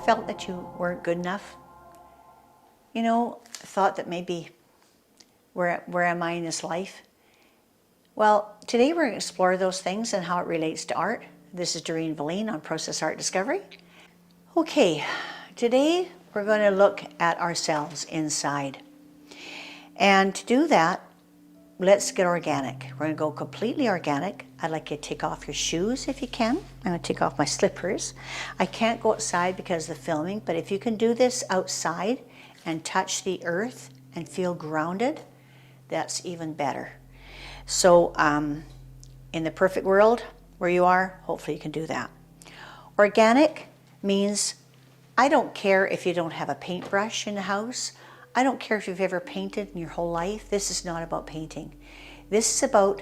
felt that you weren't good enough? You know, thought that maybe, where am I in this life? Well, today we're going to explore those things and how it relates to art. This is Doreen Valine on Process Art Discovery. Okay, today we're going to look at ourselves inside. And to do that, let's get organic. We're going to go completely organic. I'd like you to take off your shoes if you can. I'm going to take off my slippers. I can't go outside because of the filming, but if you can do this outside and touch the earth and feel grounded, that's even better. So in the perfect world where you are, hopefully you can do that. Organic means I don't care if you don't have a paintbrush in the house. I don't care if you've ever painted in your whole life. This is not about painting. This is about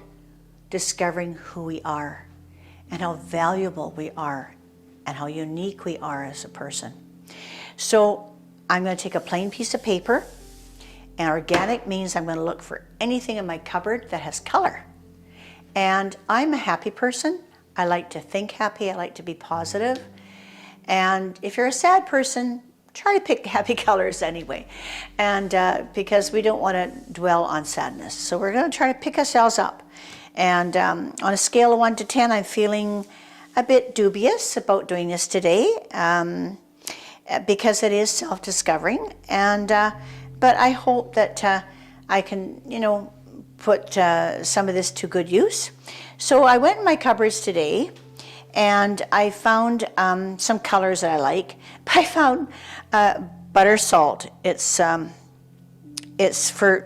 discovering who we are and how valuable we are and how unique we are as a person. So I'm going to take a plain piece of paper, and organic means I'm going to look for anything in my cupboard that has color. And I'm a happy person. I like to think happy. I like to be positive. And if you're a sad person, try to pick happy colors anyway, and because we don't want to dwell on sadness. So we're going to try to pick ourselves up. And on a scale of 1 to 10, I'm feeling a bit dubious about doing this today because it is self-discovering. And but I hope that I can, you know, put some of this to good use. So I went in my cupboards today, and I found some colors that I like. But I found butter salt. It's for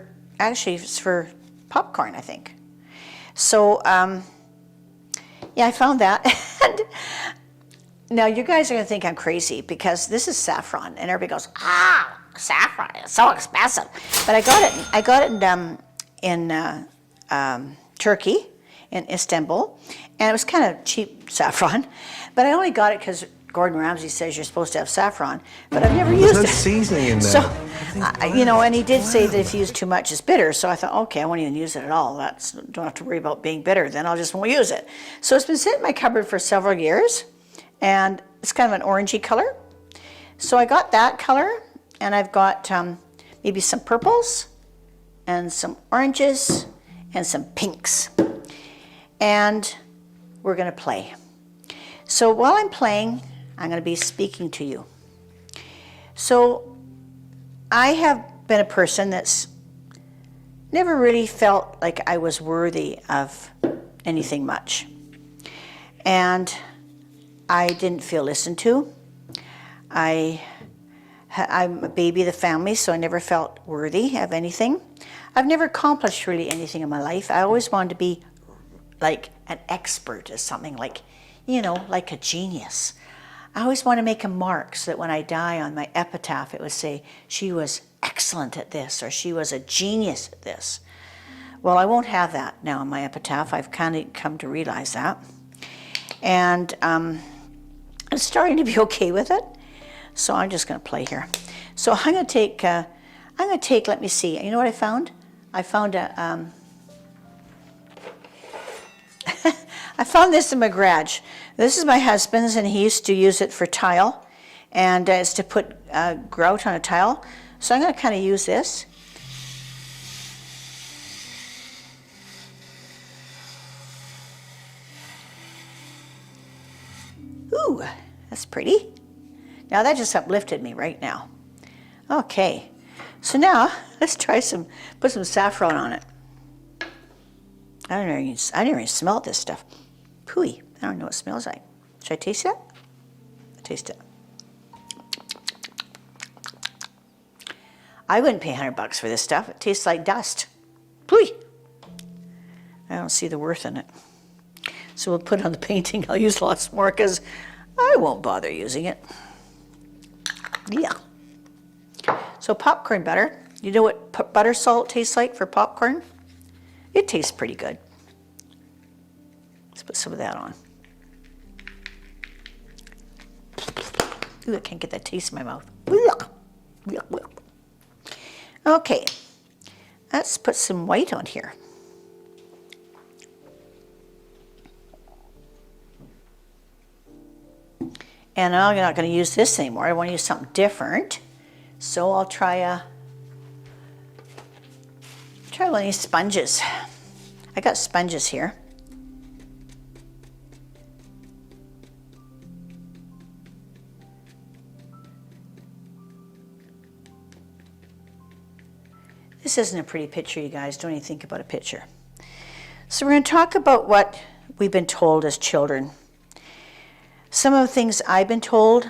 popcorn, I think. So yeah, I found that. And now you guys are gonna think I'm crazy because this is saffron, and everybody goes, ah, saffron, it's so expensive. But I got it in Turkey, in Istanbul, and it was kind of cheap saffron, but I only got it because Gordon Ramsay says you're supposed to have saffron, but I've never used it. There's no seasoning in there. So, you know, and he did say that if you use too much, it's bitter. So I thought, okay, I won't even use it at all. Don't have to worry about being bitter. Then I'll just won't use it. So it's been sitting in my cupboard for several years, and it's kind of an orangey color. So I got that color, and I've got maybe some purples, and some oranges, and some pinks. And we're going to play. So while I'm playing, I'm going to be speaking to you. So I have been a person that's never really felt like I was worthy of anything much. And I didn't feel listened to. I'm a baby of the family, so I never felt worthy of anything. I've never accomplished really anything in my life. I always wanted to be like an expert at something, like, you know, like a genius. I always want to make a mark so that when I die on my epitaph, it would say, she was excellent at this, or she was a genius at this. Well, I won't have that now on my epitaph. I've kind of come to realize that. And I'm starting to be okay with it. So I'm just going to play here. So I'm going to take, let me see, you know what I found? I found a, I found this in my garage. This is my husband's, and he used to use it for tile, and it's to put grout on a tile. So I'm going to kind of use this. Ooh, that's pretty. Now that just uplifted me right now. Okay, so now let's try put some saffron on it. I never even smelled this stuff. Pooey, I don't know what it smells like. Should I taste it? I'll taste it. I wouldn't pay $100 for this stuff. It tastes like dust. Pooey. I don't see the worth in it. So we'll put it on the painting. I'll use lots more because I won't bother using it. Yeah. So popcorn butter. You know what butter salt tastes like for popcorn? It tastes pretty good. Let's put some of that on. Ooh, I can't get that taste in my mouth. Okay, let's put some white on here. And I'm not going to use this anymore. I want to use something different. So I'll try one of these sponges. I got sponges here. This isn't a pretty picture, you guys. Don't even think about a picture. So we're going to talk about what we've been told as children. Some of the things I've been told,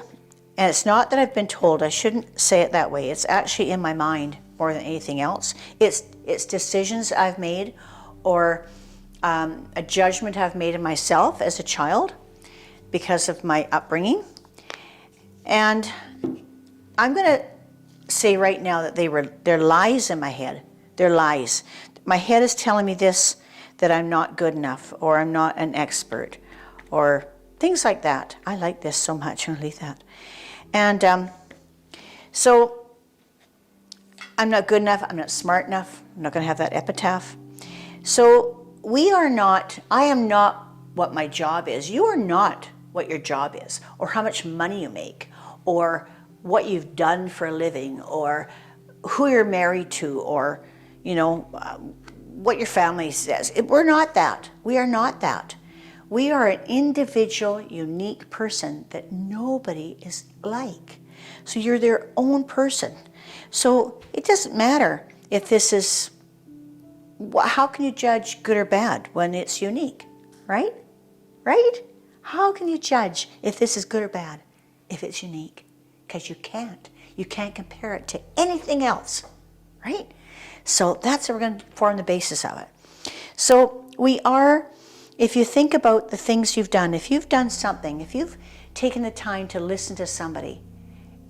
and it's not that I've been told, I shouldn't say it that way. It's actually in my mind more than anything else. It's decisions I've made, or a judgment I've made of myself as a child because of my upbringing. And I'm going to say right now that they're lies in my head. They're lies. My head is telling me this, that I'm not good enough, or I'm not an expert, or things like that. I like this so much. I'm going to leave that. And so I'm not good enough. I'm not smart enough. I'm not going to have that epitaph. So I am not what my job is. You are not what your job is, or how much money you make, or what you've done for a living, or who you're married to, or, what your family says. We're not that. We are not that. We are an individual, unique person that nobody is like. So you're their own person. So it doesn't matter if this is, how can you judge good or bad when it's unique, right? Right? How can you judge if this is good or bad if it's unique? Because you can't. You can't compare it to anything else, right? So that's what we're going to form the basis of it. So if you think about the things you've done, if you've done something, if you've taken the time to listen to somebody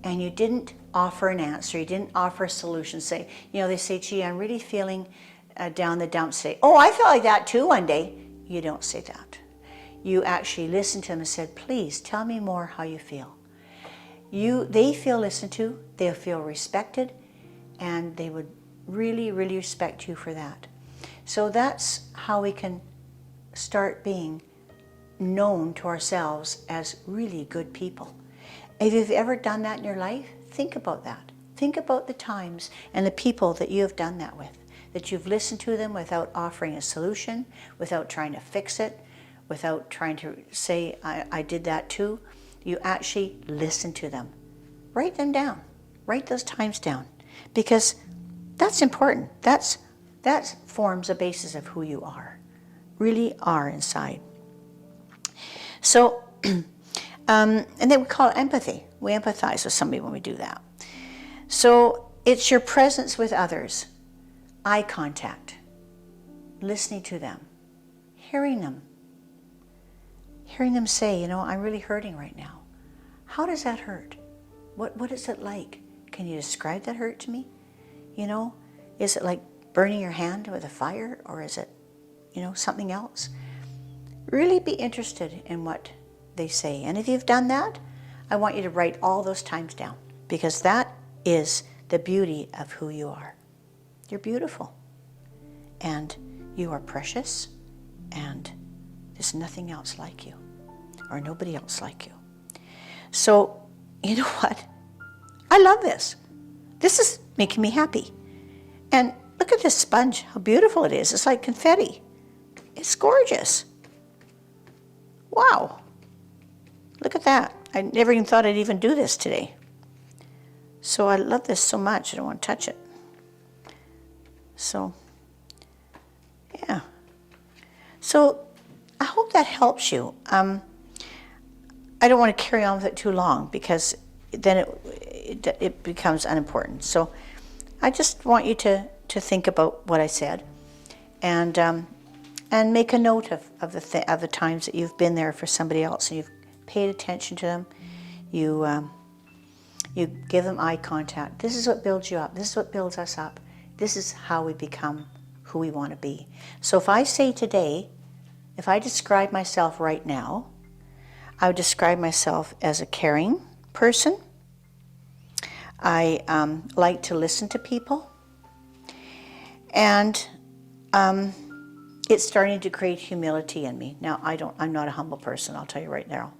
and you didn't offer an answer, you didn't offer a solution, they say, gee, I'm really feeling down the dumps today. Oh, I felt like that too one day. You don't say that. You actually listen to them and said, please tell me more how you feel. They feel listened to, they'll feel respected, and they would really, really respect you for that. So that's how we can start being known to ourselves as really good people. If you've ever done that in your life, think about that. Think about the times and the people that you have done that with, that you've listened to them without offering a solution, without trying to fix it, without trying to say, I did that too. You actually listen to them. Write them down. Write those times down, because that's important. That forms a basis of who you really are inside. So, and then we call it empathy. We empathize with somebody when we do that. So it's your presence with others, eye contact, listening to them, hearing them say, I'm really hurting right now. How does that hurt? What is it like? Can you describe that hurt to me? Is it like burning your hand with a fire, or is it, something else? Really be interested in what they say. And if you've done that, I want you to write all those times down, because that is the beauty of who you are. You're beautiful, and you are precious, and there's nothing else like you, or nobody else like you. So, you know what? I love this. This is making me happy. And look at this sponge, how beautiful it is. It's like confetti. It's gorgeous. Wow. Look at that. I never even thought I'd even do this today. So I love this so much, I don't want to touch it. So, yeah. So I hope that helps you. I don't want to carry on with it too long, because then it becomes unimportant. So I just want you to think about what I said, and make a note of the times that you've been there for somebody else and you've paid attention to them. You give them eye contact. This is what builds you up. This is what builds us up. This is how we become who we want to be. So if I say today, if I describe myself right now, I would describe myself as a caring person. I like to listen to people. And it's starting to create humility in me. Now, I'm not a humble person, I'll tell you right now.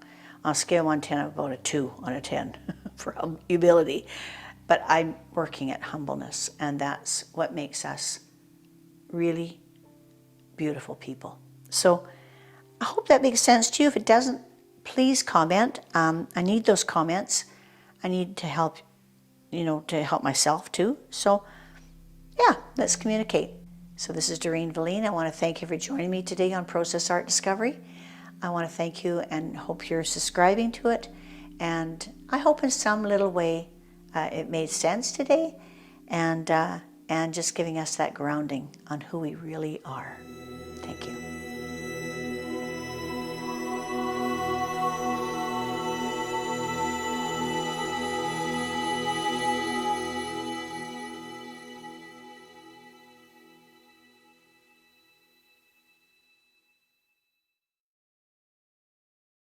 On a scale of 1 to 10, I'm about a 2 on a 10 for humility. But I'm working at humbleness, and that's what makes us really beautiful people. So I hope that makes sense to you. If it doesn't, please comment. I need those comments. I need to help, to help myself too. So yeah, let's communicate. So this is Doreen Valine. I want to thank you for joining me today on Process Art Discovery. I want to thank you and hope you're subscribing to it. And I hope in some little way it made sense today, and just giving us that grounding on who we really are.